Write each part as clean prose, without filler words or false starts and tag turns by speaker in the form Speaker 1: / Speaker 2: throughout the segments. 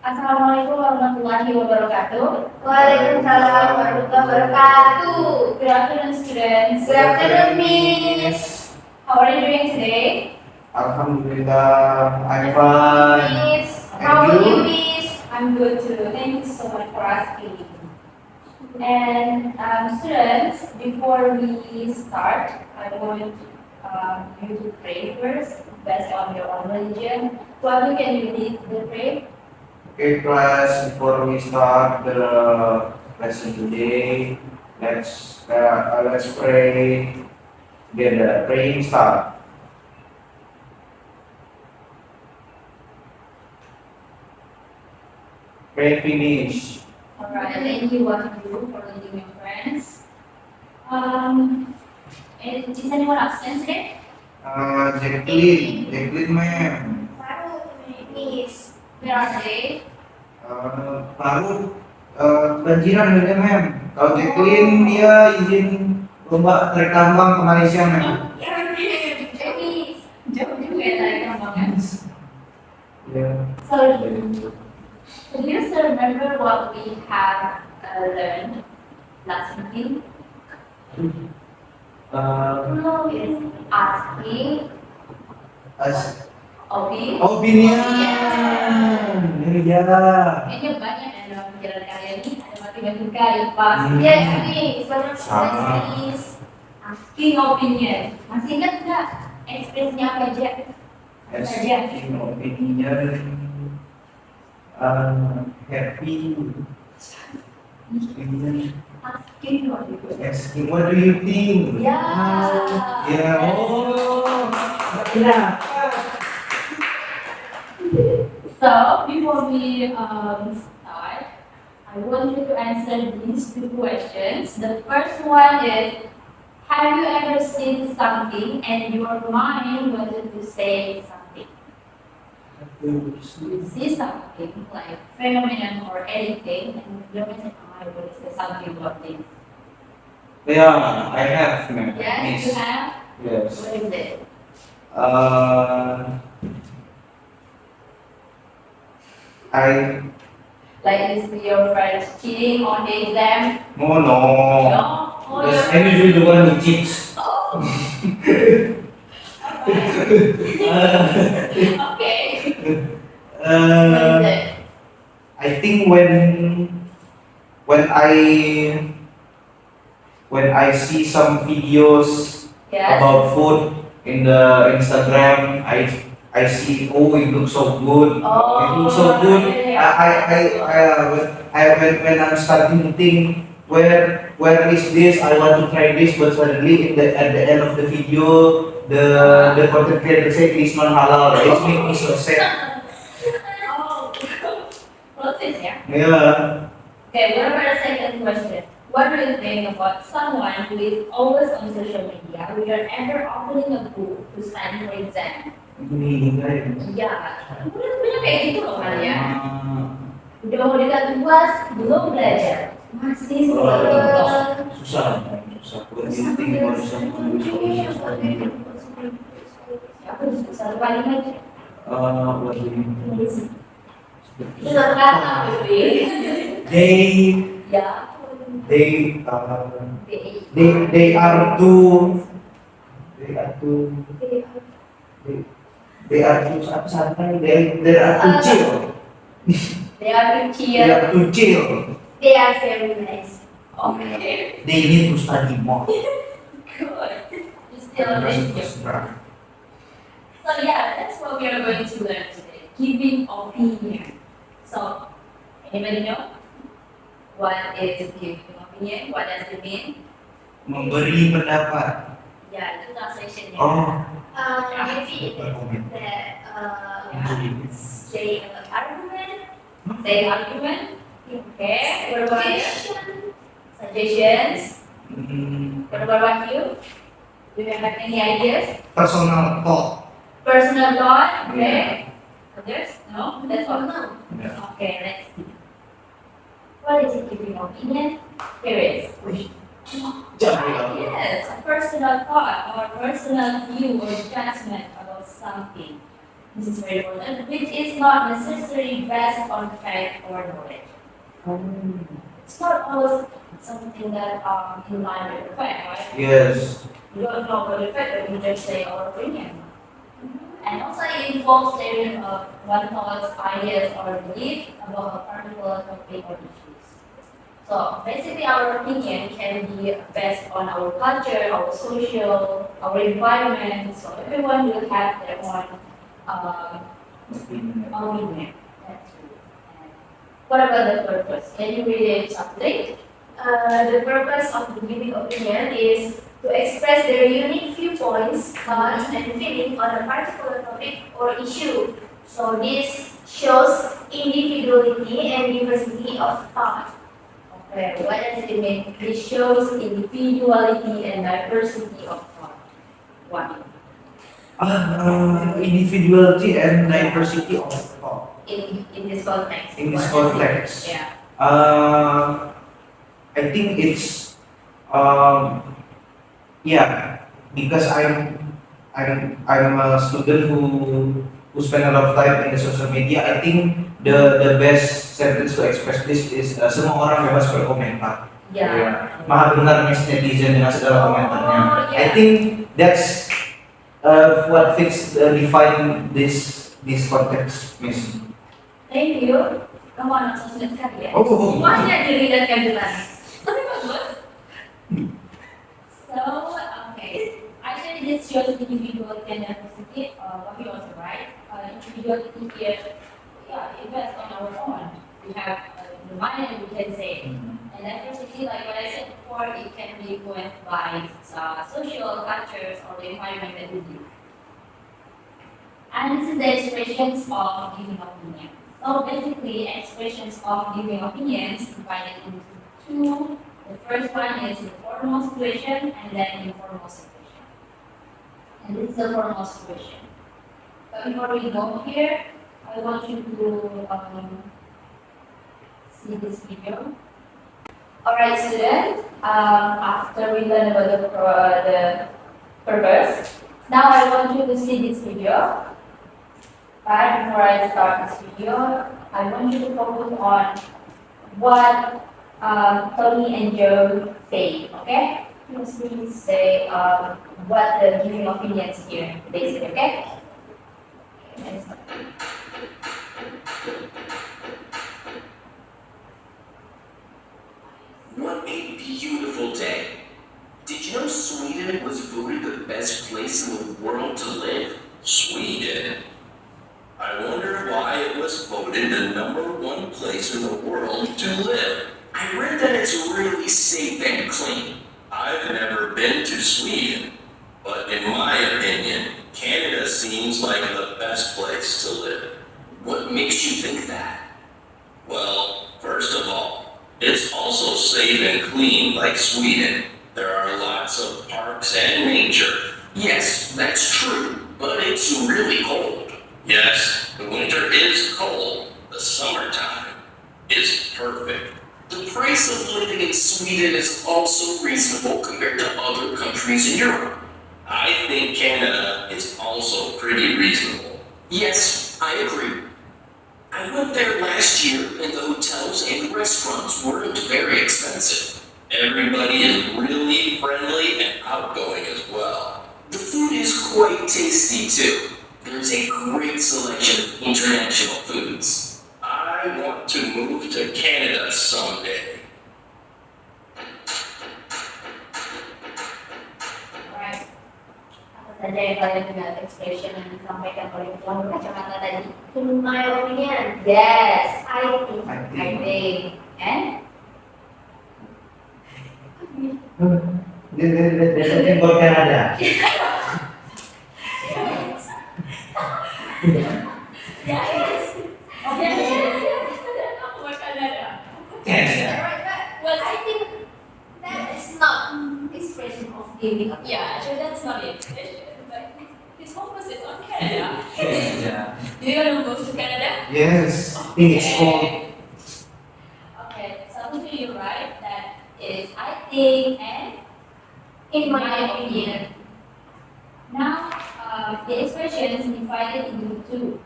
Speaker 1: Assalamualaikum warahmatullahi wabarakatuh.
Speaker 2: Waalaikumsalam warahmatullahi wabarakatuh.
Speaker 1: Good afternoon, students.
Speaker 2: Good afternoon, Miss.
Speaker 1: How are you doing today?
Speaker 3: Alhamdulillah, I'm fine.
Speaker 2: Miss.
Speaker 3: And
Speaker 2: How are
Speaker 3: you?
Speaker 2: you, Miss?
Speaker 1: I'm good too. Thank you so much for asking. And students, before we start, I want you to pray first, based on your own religion. What can you lead the prayer?
Speaker 3: Okay, class, before we start the lesson today, let's pray together. Praying start. Pray finish.
Speaker 1: Alright, thank you what you do for leading your friends. Is anyone absent today?
Speaker 3: Jacqueline ma'am.
Speaker 2: Baru, Miss.
Speaker 1: Where are they?
Speaker 3: Baru banjiran beda ma'am. Kalau Jacqueline dia izin lomba tarik tambang ke Malaysia ma'am.
Speaker 2: Miss.
Speaker 1: Jauh juga ya tarik tambangnya.
Speaker 3: Ya.
Speaker 1: So, do you still remember what we have learned last meeting?
Speaker 3: Uh,
Speaker 1: Is asking,
Speaker 3: Opinion. Ya.
Speaker 1: kayaknya banyak ya dalam pikiran kalian ini, ada matematika, IPA,
Speaker 2: Yes, Miss. Banyak
Speaker 3: Sama.
Speaker 2: sekali, Miss.
Speaker 1: asking opinion. Masih ingat nggak ekspresinya apa aja?
Speaker 3: Asking opinion. Happy.
Speaker 1: Asking what you do.
Speaker 3: Asking what do you think?
Speaker 1: Ya.
Speaker 3: Ya. Oh. Ya.
Speaker 1: So before we start, I want you to answer these two questions. The first one is, have you ever seen something and your mind wanted to say something? You see something like phenomenon or anything, and your mind want to say something about this.
Speaker 3: Yeah, I have, ma'am.
Speaker 1: Yes,
Speaker 3: Miss.
Speaker 1: you have.
Speaker 3: Yes.
Speaker 1: What is it?
Speaker 3: I
Speaker 1: Like you see your friends cheating on the exam?
Speaker 3: no.
Speaker 1: No. Oh,
Speaker 3: Yes,
Speaker 1: you're-
Speaker 3: I'm usually the one who cheats.
Speaker 1: Okay. What
Speaker 3: Uh,
Speaker 1: is it?
Speaker 3: I think when I see some videos
Speaker 1: Yes.
Speaker 3: about food in the Instagram, I see, oh, it looks so good. It looks so good. When I'm starting to think, where is this? I want to try this, but suddenly at the end of the video, the content creator said it's not halal. It makes me so sad.
Speaker 1: Oh, what's it here?
Speaker 3: Yeah.
Speaker 1: Okay, what about the second question? What do you think about someone who is always on social media without ever opening a book to study for exam?
Speaker 3: Ini guys.
Speaker 1: Ya, punya kayak gitu loh kalian. Udah mau dekat tugas, belum belajar. Masih scroll TikTok.
Speaker 3: Susah. Bukan penting manusia
Speaker 1: Aku satu kalimat.
Speaker 3: buat ini.
Speaker 1: Satu kata, Baby.
Speaker 3: They
Speaker 1: Ya.
Speaker 3: they
Speaker 1: They
Speaker 3: are too they are too apa santai, they are too chill.
Speaker 1: They are too
Speaker 3: They
Speaker 1: chill.
Speaker 3: are too chill.
Speaker 2: They are very nice.
Speaker 1: Okay.
Speaker 3: They need to study more.
Speaker 1: Good. You still amazing. So yeah, that's what we are going to learn today. Giving opinion. So, anybody know what is giving opinion? What does it mean?
Speaker 3: Memberi pendapat.
Speaker 1: Yeah, itu translationnya.
Speaker 3: Oh.
Speaker 2: Maybe that say argument.
Speaker 1: Say argument. Okay. What about you? Suggestions. What about you? Do you have any ideas?
Speaker 3: Personal thought.
Speaker 1: Personal thought. Okay. Others? No. That's all.
Speaker 2: No.
Speaker 3: Yeah.
Speaker 1: Okay. Let's see. What is it giving opinion? Here is. Yes, a personal thought or personal view or judgment about something. this is very important, which is not necessarily based on fact or knowledge. It's not always something that in line with the fact, right?
Speaker 3: Yes.
Speaker 1: We don't know about the fact, but we just say our opinion. And also it involves sharing of one thoughts, ideas, or belief about a particular topic or issues. So basically our opinion can be based on our culture, our social, our environment. So everyone will have their own opinion. That's true. And what about the purpose? Can you read it something?
Speaker 2: The purpose of the giving opinion is to express their unique viewpoints, thoughts, and feelings on a particular topic or issue. So this shows individuality and diversity of thought.
Speaker 1: Okay, what does it mean? It shows individuality and diversity of thought. What?
Speaker 3: Individuality and diversity of thought.
Speaker 1: In this context.
Speaker 3: In this
Speaker 1: What does it-
Speaker 3: context.
Speaker 1: Yeah.
Speaker 3: I think it's yeah, because I'm a student who spend a lot of time in the social media. I think the best sentence to express this is semua orang bebas berkomentar.
Speaker 1: Yeah.
Speaker 3: Maha benar Miss netizen dengan segala komentarnya.
Speaker 1: Oh,
Speaker 3: I
Speaker 1: yeah.
Speaker 3: think that's what fits define this context, Miss.
Speaker 1: Thank you. Kamu anak sosmed sekali ya?
Speaker 3: Oh.
Speaker 1: Semuanya dilihatkan jelas. Tapi bagus. So, okay. Actually, this shows individuality and diversity. What you also right? Individuality here, yeah, it based on our own. We have the mind and we can say. And diversity, like what I said before, it can be influenced by social cultures or the environment that we live. And this is the expressions of giving opinion. So basically, expressions of giving opinions divided into two. The first one is the formal situation and then informal situation. And this is the formal situation. But before we go here, I want you to see this video. Alright, students, after we learn about the purpose, now I want you to see this video. But before I start this video, I want you to focus on what Tony and Joe say, okay? Please say what the giving opinions here they say, okay? Let's start.
Speaker 4: What a beautiful day. Did you know Sweden was voted the best place in the world to live? Sweden. I wonder why it was voted the #1 place in the world to live. I read that it's really safe and clean. I've never been to Sweden, but in my opinion, Canada seems like the best place to live. What makes you think that? Well, first of all, it's also safe and clean like Sweden. There are lots of parks and nature. Yes, that's true, but it's really cold. Yes, the winter is cold. The summertime is perfect. The price of living in Sweden is also reasonable compared to other countries in Europe. I think Canada is also pretty reasonable. Yes, I agree. I went there last year and the hotels and restaurants weren't very expensive. Everybody is really friendly and outgoing as well. The food is quite tasty too. There's a great selection of international foods. I want to move to Canada someday.
Speaker 1: Alright. Apa saja yang kalian punya expression yang disampaikan oleh tuan berkacamata tadi?
Speaker 2: In my opinion,
Speaker 1: Yes,
Speaker 2: I think.
Speaker 3: I
Speaker 1: I
Speaker 3: think.
Speaker 1: think. And
Speaker 3: There's something about Canada.
Speaker 1: yes. Okay. Aku makan ada.
Speaker 3: Canada.
Speaker 1: Well,
Speaker 2: I think that is not expression of giving up.
Speaker 1: yeah, actually that's not it. But his focus is on Canada.
Speaker 3: Yeah.
Speaker 1: Do you want to move to Canada?
Speaker 3: Yes. I think it's cold.
Speaker 1: Okay, so you're right that it is I think and
Speaker 2: In my opinion.
Speaker 1: Now, the expressions divided into two.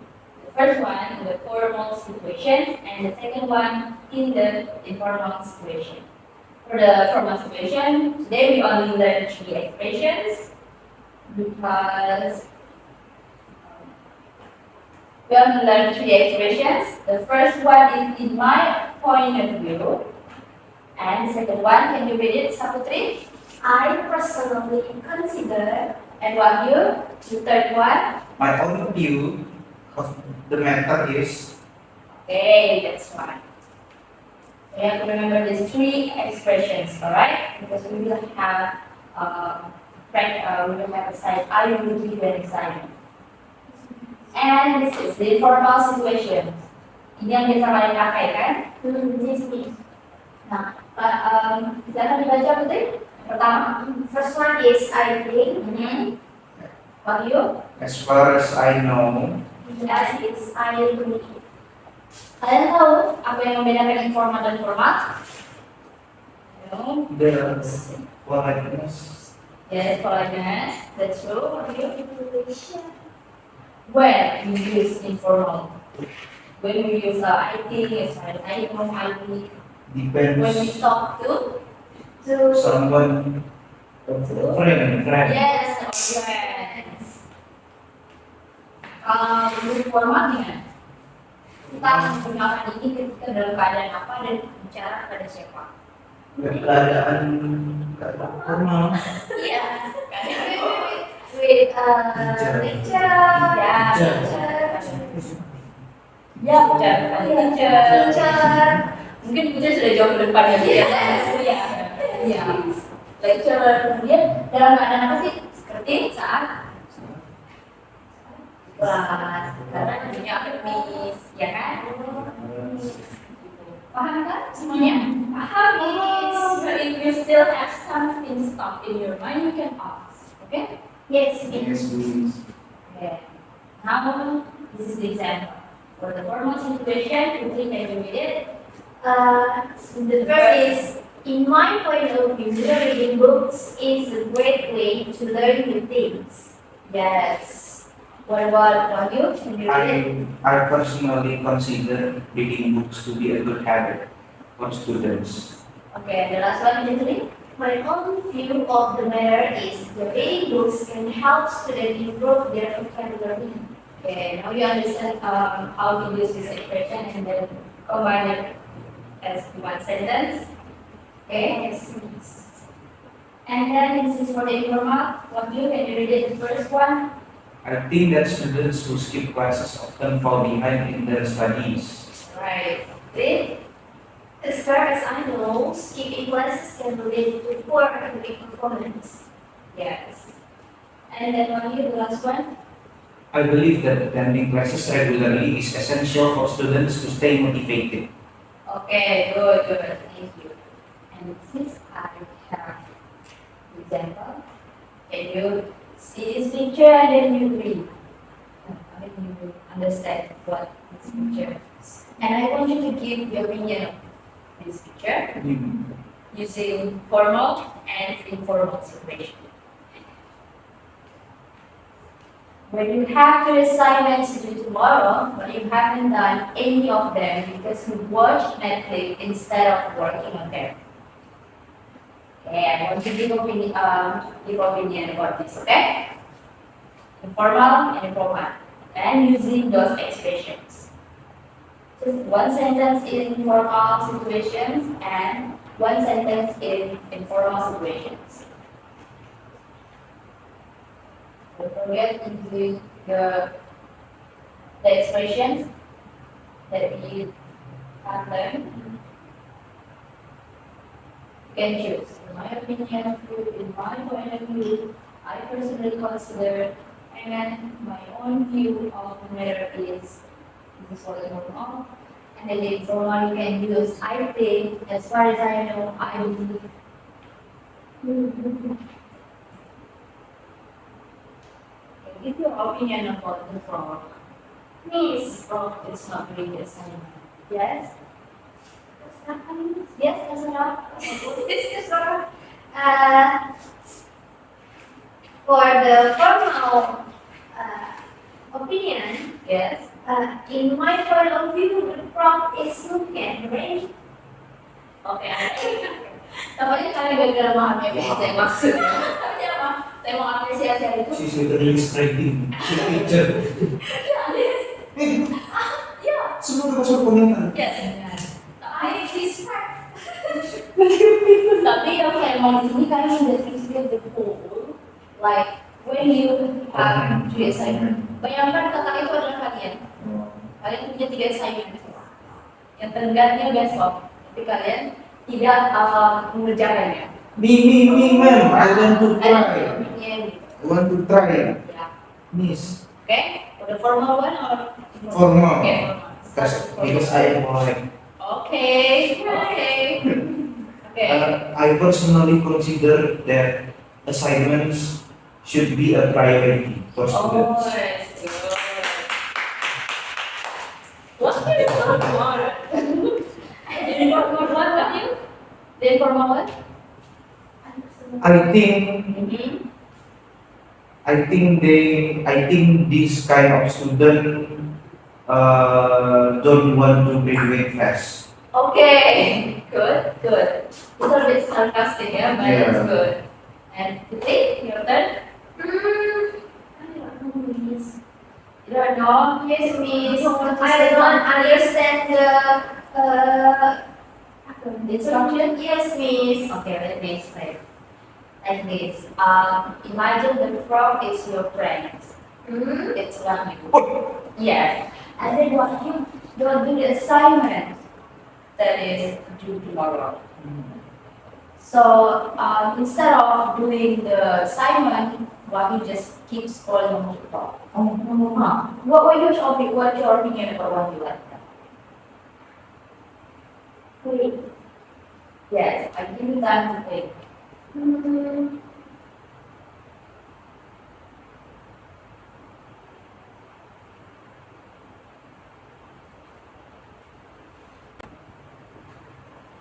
Speaker 1: The first one in the formal situation and the second one in the informal situation. For the formal situation, today we only learn three expressions because we only learn three expressions. The first one is in my point of view, and the second one, can you read it, Saputri?
Speaker 2: I personally consider.
Speaker 1: And Wahyu, the third one.
Speaker 3: My own view of the matter is
Speaker 1: Okay, that's fine. We have to remember these three expressions, alright? Because we will have we will have a side. I will give you an assignment. And this is the informal situation. Ini yang biasa kalian pakai kan?
Speaker 2: Yes, please.
Speaker 1: Nah, silakan dibaca Putri. Pertama,
Speaker 2: First one is I think.
Speaker 1: Wahyu.
Speaker 3: as far as I know.
Speaker 2: As is I agree.
Speaker 1: Kalian tahu apa yang membedakan informal dan formal? No.
Speaker 3: The politeness.
Speaker 1: Yes, politeness. That's true. Wahyu. When you use informal, when we use I think, as far as I know, I think. When we
Speaker 3: Depends
Speaker 1: talk to,
Speaker 3: someone friend.
Speaker 1: yes, or friends. Kalau untuk formal gimana? Kita menggunakan ini ketika dalam keadaan apa dan bicara pada siapa?
Speaker 3: Keadaan formal.
Speaker 1: Iya.
Speaker 2: With
Speaker 3: Teacher.
Speaker 2: teacher.
Speaker 1: Ya, ya, bicara pada teacher.
Speaker 2: Teacher.
Speaker 1: Mungkin teacher sudah jauh ke depan ya. Iya. Iya. Lecturer. Kemudian dalam keadaan apa sih? Seperti saat kelas, karena dunia akademis, ya kan? Paham kan semuanya? Paham is. So if you still have something stuck in your mind, you can ask. Okay?
Speaker 2: Yes,
Speaker 3: Yes, please.
Speaker 1: Okay. Now, this is the example. For the formal situation, Putri, can you read it?
Speaker 2: The first is, in my point of view, reading books is a great way to learn new things.
Speaker 1: Yes. What about Wahyu? Can you read it?
Speaker 3: I personally consider reading books to be a good habit for students.
Speaker 1: Okay, the last one, Putri.
Speaker 2: My own view of the matter is that reading books can help students improve their vocabulary.
Speaker 1: Okay, now you understand how to use this expression and then combine it as one sentence. Okay,
Speaker 2: Yes.
Speaker 1: and then this is for the informal. Wahyu, can you read it, the first one?
Speaker 3: I think that students who skip classes often fall behind in their studies.
Speaker 1: Right. Read.
Speaker 2: As far as I know, skipping classes can lead to poor academic performance.
Speaker 1: Yes. And then Wahyu, the last one.
Speaker 3: I believe that attending classes regularly is essential for students to stay motivated.
Speaker 1: Okay, good, good. Thank you. And since I have example, can you see this picture and then you read? I mean, you understand what this picture is. And I want you to give your opinion on this picture using formal and informal situation. When you have two assignments to do tomorrow, but you haven't done any of them because you watched Netflix instead of working on them. Okay, I want to give opinion about this, okay? Informal and informal. And using those expressions. Just one sentence in informal situations and one sentence in informal situations. Don't forget include the expressions that we have learned. You can choose. In my opinion, in my point of view, I personally consider, and my own view of the matter is this is what is normal. And then the informal you can use I think, as far as I know, I believe. Give your opinion about the frog. Please, frog is not doing the assignment. Yes? Yes, that's enough.
Speaker 2: This is for the formal opinion,
Speaker 1: Yes.
Speaker 2: in my point of view, the frog is looking at rain.
Speaker 1: Oke. Tampaknya kalian gagal memahami apa yang saya maksud. Tapi apa? Saya mau apresiasi hal itu.
Speaker 3: She's literally striking. She's a teacher.
Speaker 1: Ya, yes.
Speaker 3: Eh,
Speaker 1: Ya.
Speaker 3: semua kasih komentar.
Speaker 1: Yes. I respect. Tapi yang saya mau di sini karena udah sering the whole, like when you have 3 assignment. Bayangkan kakak itu adalah kalian. Kalian punya 3 assignment. Yang tenggatnya besok, tapi kalian tidak mengerjakannya.
Speaker 3: Me, ma'am. I want to try.
Speaker 1: Yeah.
Speaker 3: I want to try.
Speaker 1: Yeah.
Speaker 3: Miss.
Speaker 1: Okay? For the formal one or
Speaker 3: Formal.
Speaker 1: Okay, formal.
Speaker 3: Because I am polite.
Speaker 1: Okay. Okay.
Speaker 3: I personally consider that assignments should be a priority for
Speaker 1: Oh,
Speaker 3: students.
Speaker 1: that's good. What are you talking about? The informal one, have you? The informal one?
Speaker 3: I think
Speaker 1: Mm-hmm.
Speaker 3: I think this kind of student don't want to graduate fast.
Speaker 1: Okay, good. It's a bit sarcastic, yeah, but it's
Speaker 3: Yeah.
Speaker 1: good. And Putri, your turn?
Speaker 2: I don't know, miss.
Speaker 1: You don't know?
Speaker 2: Yes, miss.
Speaker 1: Don't want to
Speaker 2: I
Speaker 1: say
Speaker 2: don't
Speaker 1: something.
Speaker 2: understand
Speaker 1: The instruction?
Speaker 2: yes, miss.
Speaker 1: Okay, let me explain. Like this. Imagine the frog is your friend. It's not you. Yes. And then what you don't do the assignment that is due tomorrow. So instead of doing the assignment, what you just keep scrolling on TikTok. What's your opinion about what you like?
Speaker 2: Wait.
Speaker 1: Yes, I give you time to think.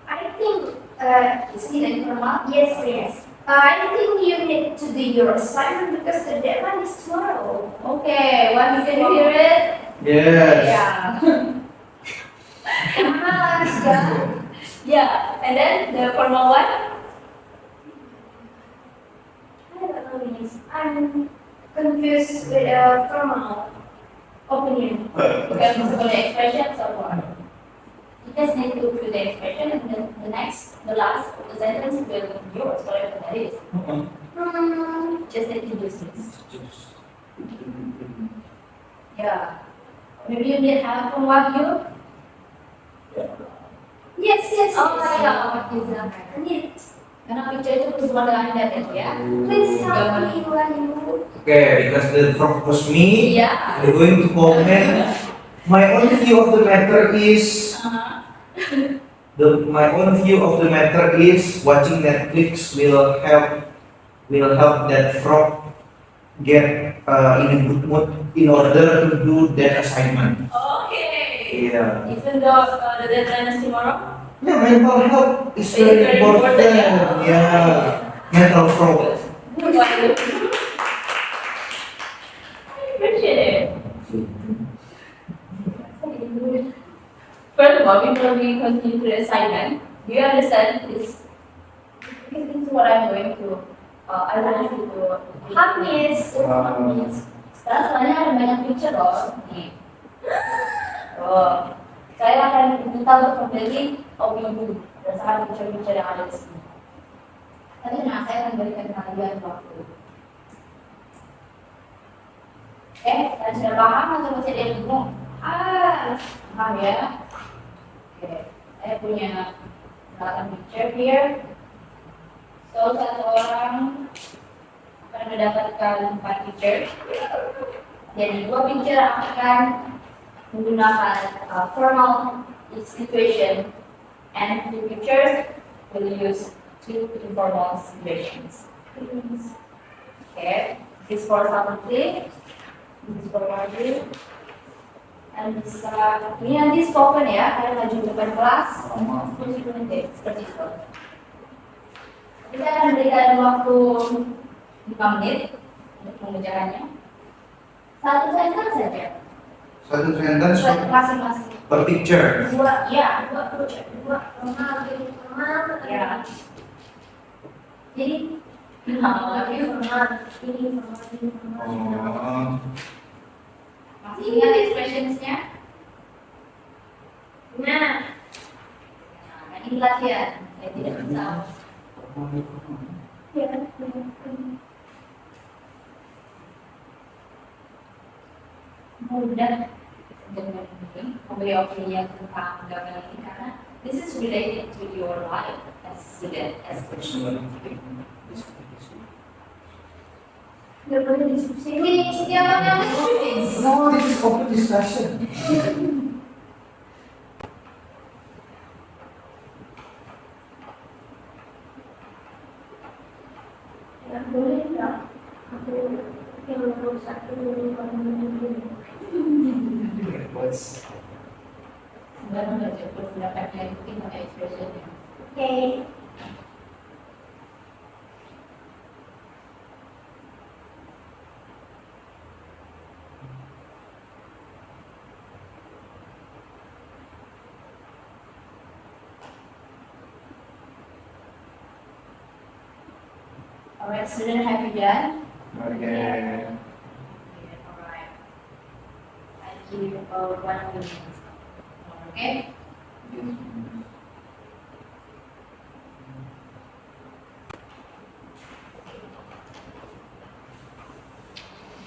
Speaker 2: I think,
Speaker 1: Is it informal?
Speaker 2: yes. I think you need to do your assignment because the deadline is tomorrow.
Speaker 1: Okay, when can you hear it?
Speaker 3: Yes.
Speaker 1: Yeah.
Speaker 2: Mas, ya.
Speaker 1: Yeah, and then the formal one?
Speaker 2: I don't know, miss. I'm confused with formal opinion.
Speaker 1: Okay, possible expressions or what? You just need to do the expression and then the last of the sentence will be yours, whatever that is. Just need to use this. Yeah. Maybe you need help from what you?
Speaker 2: Yes.
Speaker 1: Oh, yeah, what is that?
Speaker 2: Need.
Speaker 1: Karena picture itu kebetulan dengan Anda tadi ya.
Speaker 2: Please help me when you.
Speaker 3: Okay, because the frog was me.
Speaker 1: Iya.
Speaker 3: I'm going to comment. My own view of the matter is my own view of the matter is watching Netflix will help that frog get in a good mood in order to do that assignment.
Speaker 1: Okay.
Speaker 3: Yeah.
Speaker 1: Even though the deadline is tomorrow.
Speaker 3: Yeah, mental health is
Speaker 1: It's
Speaker 3: very
Speaker 1: very
Speaker 3: important.
Speaker 1: important,
Speaker 3: Yeah, mental frog.
Speaker 1: Good one. I appreciate it. First of all, before we continue to the assignment, do you understand this? Because this is what I'm going to. I want you to.
Speaker 2: Hamis.
Speaker 1: Sekarang soalnya ada banyak picture loh. Nih. Oh, saya akan minta untuk membeli opini berdasarkan picture-picture yang ada di sini. Tapi nah, saya akan berikan kalian waktu. Kalian sudah paham atau masih ada yang bingung? Paham ya? Oke, saya punya 8 picture here. So, satu orang akan mendapatkan 4 picture. Jadi 2 picture akan menggunakan formal situation and 2 pictures will use 2 informal situations. Okay, this is for something, this is for Marjorie. Dan bisa, ini nanti spoken ya, kalian maju ke depan kelas, seperti itu. Kita akan berikan waktu 5 menit untuk mengerjakannya.
Speaker 2: Satu sentence saja.
Speaker 3: Satu sentence
Speaker 2: Buat masing-masing.
Speaker 3: per picture.
Speaker 2: Dua project, dua formal, ini formal,
Speaker 1: Ya.
Speaker 2: Jadi ini formal, ini formal, ini formal.
Speaker 3: Oh.
Speaker 1: Masih ingat expressionsnya?
Speaker 2: Nah,
Speaker 1: Nah, ini latihan. Saya tidak bisa.
Speaker 2: ya.
Speaker 1: Mudah dengan ini memberi opini tentang gambar ini karena this is related to your life as student, as person.
Speaker 2: Nggak boleh diskusi. Ini setiap orang nulis.
Speaker 3: No, this is open discussion.
Speaker 2: Nggak boleh nggak? Aku yang nomor satu
Speaker 3: What's
Speaker 1: Sebenarnya belajar pendapatnya itu tinggal expressionnya.
Speaker 2: Oke.
Speaker 1: Alright, student, have you done?
Speaker 3: okay?
Speaker 1: Alright. I give you 1 minute. Okay?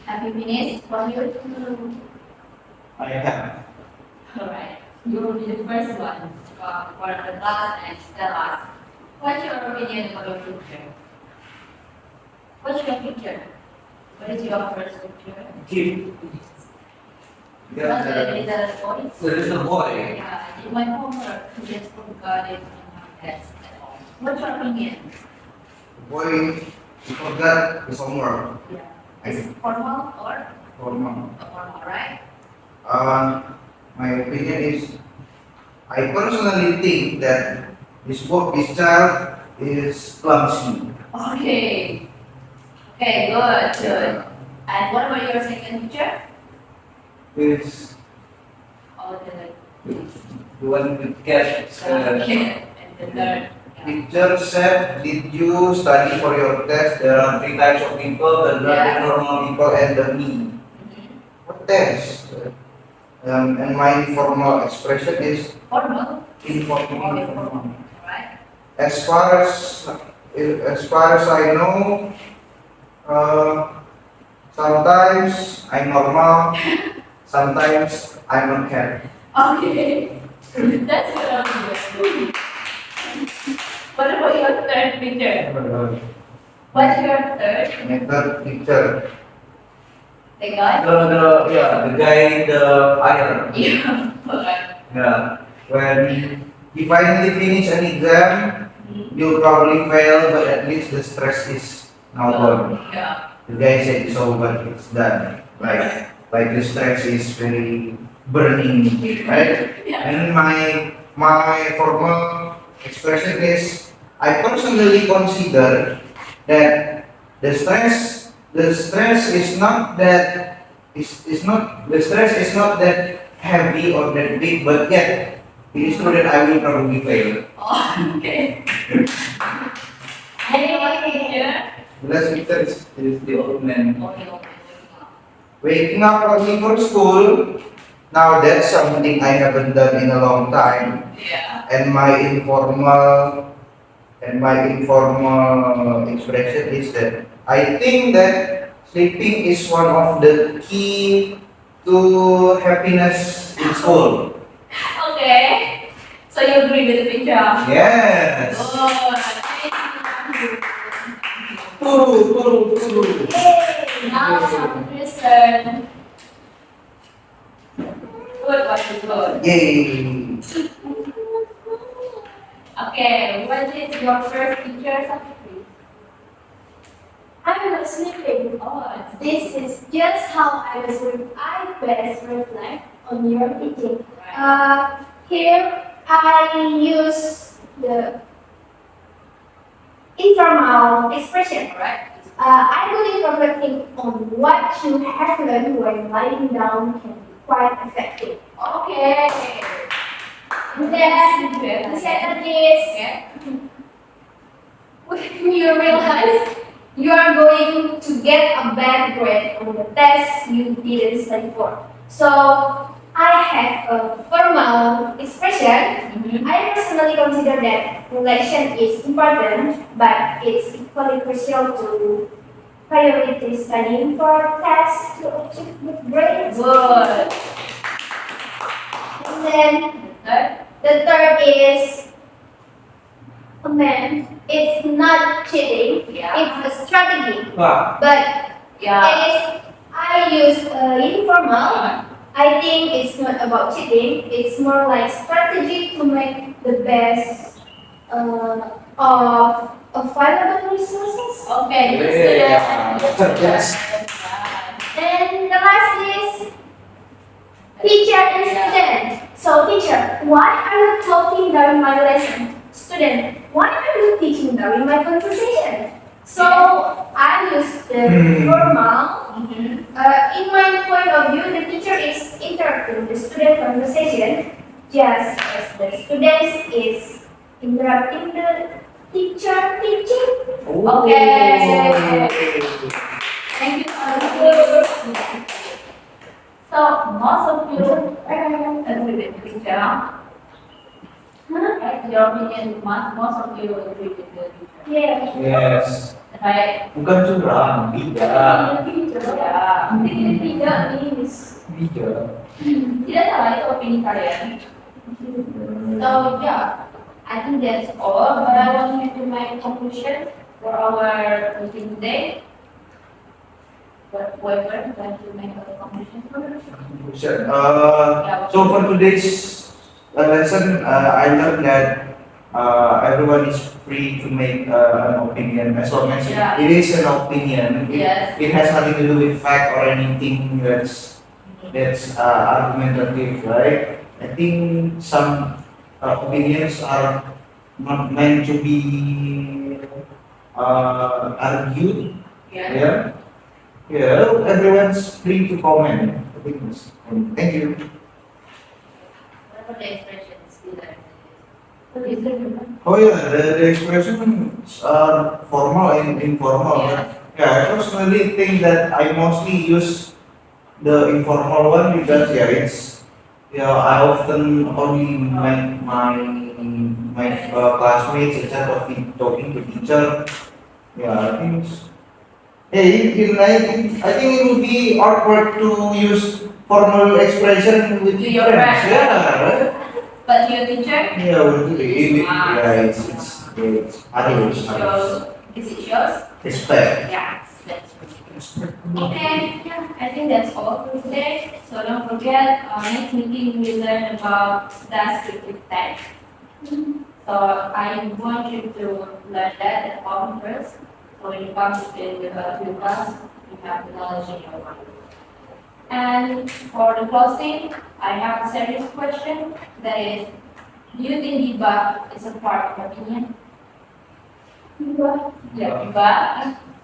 Speaker 1: Have you finished from your?
Speaker 3: I have.
Speaker 1: Alright. You will be the first one for the class and tell us what's your opinion about your picture? What's your picture? What is your first picture?
Speaker 3: Keep.
Speaker 1: Not the little boy.
Speaker 3: The little boy.
Speaker 1: Yeah, in my homework, I just forgot it in my desk at all. What's your opinion?
Speaker 3: Boy, you forgot his homework.
Speaker 1: Yeah. Is it formal or
Speaker 3: Formal.
Speaker 1: formal, right?
Speaker 3: My opinion is, I personally think that this child is clumsy.
Speaker 1: Okay. Okay, good, good. And what about your second picture?
Speaker 3: Is
Speaker 1: Oh,
Speaker 3: the one with cat.
Speaker 1: okay. And the third. Yeah.
Speaker 3: Teacher said, did you study for your test? There are 3 types of people, the
Speaker 1: Yeah.
Speaker 3: normal people and the me.
Speaker 1: Mhm.
Speaker 3: What test? And my informal expression is
Speaker 1: Formal,
Speaker 3: informal.
Speaker 1: right?
Speaker 3: As far as I know, sometimes I'm normal, sometimes I'm a cat.
Speaker 1: Okay. That's good. What about your third picture? What's your third?
Speaker 3: My third picture,
Speaker 1: The guy?
Speaker 3: the guy in the fire.
Speaker 1: Yeah. Alright.
Speaker 3: Yeah. When he finally finish an exam, you'll probably fail, but at least the stress is now gone.
Speaker 1: Yeah.
Speaker 3: The guy said so, but it's done. Like the stress is very burning, right?
Speaker 1: Yeah.
Speaker 3: And my formal expression is, I personally consider that the stress is not that heavy or that big, but yet it is true that I will probably fail.
Speaker 1: Oh, okay. Any one picture?
Speaker 3: The last picture is the old man.
Speaker 1: Okay, okay.
Speaker 3: Waking up early for school. Now that's something I haven't done in a long time.
Speaker 1: Yeah.
Speaker 3: And my informal expression is that I think that sleeping is one of the key to happiness in school.
Speaker 1: Okay. So you agree with the picture?
Speaker 3: Yes.
Speaker 1: Good. Thank you.
Speaker 3: Turu.
Speaker 1: Now Samudra's turn. Good, what is good?
Speaker 3: Yay.
Speaker 1: Okay, what is your first picture, Samudra?
Speaker 2: I'm not sleeping.
Speaker 1: Oh,
Speaker 2: This is just how I best reflect on your teaching.
Speaker 1: right.
Speaker 2: Here I use the informal expression.
Speaker 1: Alright, it's
Speaker 2: I believe reflecting on what you have learned when lying down can be quite effective.
Speaker 1: Okay.
Speaker 2: And then the second is when you realize you are going to get a bad grade on the test you didn't study for. So I have a formal expression.
Speaker 1: Mhm.
Speaker 2: I personally consider that reflection is important, but it's equally crucial to prioritize studying for tests to achieve good grades.
Speaker 1: Good.
Speaker 2: And then
Speaker 1: Third.
Speaker 2: the third is it's not cheating,
Speaker 1: Yeah.
Speaker 2: it's a strategy.
Speaker 3: Wah,
Speaker 2: But
Speaker 1: Yeah.
Speaker 2: it is I use informal. I think it's not about cheating. It's more like strategy to make the best of available resources.
Speaker 1: Okay. Good
Speaker 3: Yeah.
Speaker 1: student.
Speaker 3: Yes.
Speaker 2: And the last is teacher and student. So teacher, why are you talking during my lesson? Student, why are you teaching during my conversation? So I use the formal.
Speaker 1: Mhm.
Speaker 2: In my point of view, the teacher is interrupting the student conversation just as the student is interrupting the teacher teaching.
Speaker 1: Okay. Thank you so much. So most of you agree with the teacher. Right? Your opinion, most of you agree with the teacher.
Speaker 2: Yeah.
Speaker 3: Yes.
Speaker 1: Right?
Speaker 3: Bukan curang, bijak.
Speaker 1: Ya.
Speaker 2: Tidak means
Speaker 3: Bijak.
Speaker 1: Tidak salah itu opini kalian. So yeah, I think that's all. But I want you to make conclusion for our meeting today. Whoever want to make a conclusion.
Speaker 3: So for today's lesson, I learned that everyone is free to make an opinion as long as
Speaker 1: Yeah.
Speaker 3: it is an opinion.
Speaker 1: Yes.
Speaker 3: It has nothing to do with fact or anything that's argumentative, right? I think some opinions are not meant to be argued.
Speaker 1: Yeah.
Speaker 3: Yeah. Yeah. Everyone's free to comment. I think thank you.
Speaker 1: Whatever the expressions we learned.
Speaker 3: Oh yeah, the expressions are formal and informal.
Speaker 1: Yeah.
Speaker 3: Yeah, I personally think that I mostly use the informal one because I often only make my classmates instead of talking to teacher. Yeah, I think. I think it would be awkward to use formal expression with
Speaker 1: To your
Speaker 3: friends.
Speaker 1: friends.
Speaker 3: Yeah, right.
Speaker 1: But your teacher?
Speaker 3: Yeah, it's harus.
Speaker 1: Is it yours?
Speaker 3: Respect.
Speaker 1: Yes, that's true. Okay, yeah, I think that's all for today. So don't forget, next meeting we learn about descriptive text. So I want you to learn that at home first. So when you come to the class, you have the knowledge in your mind. And for the closing, I have a serious question. That is, do you think Diba is a part of opinion? Yeah, Diba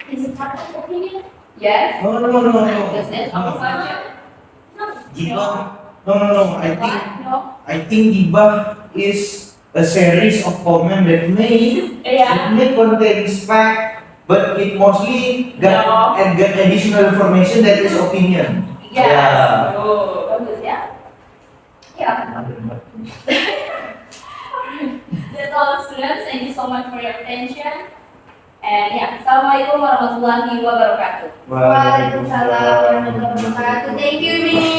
Speaker 2: is a part of opinion.
Speaker 1: Yes.
Speaker 3: No.
Speaker 1: Because that's our subject.
Speaker 3: Giba. No.
Speaker 1: What? No.
Speaker 3: I think Giba is a series of comment that
Speaker 1: Yeah.
Speaker 3: may contains fact, but it mostly
Speaker 1: No.
Speaker 3: get additional information that is opinion.
Speaker 1: Yes.
Speaker 3: Yeah.
Speaker 1: Oh, bagus ya. Yeah. That's all students. Thank you so much for your attention. And yeah, Assalamualaikum warahmatullahi wabarakatuh.
Speaker 2: Waalaikumsalam warahmatullahi wabarakatuh. Thank you, Miss.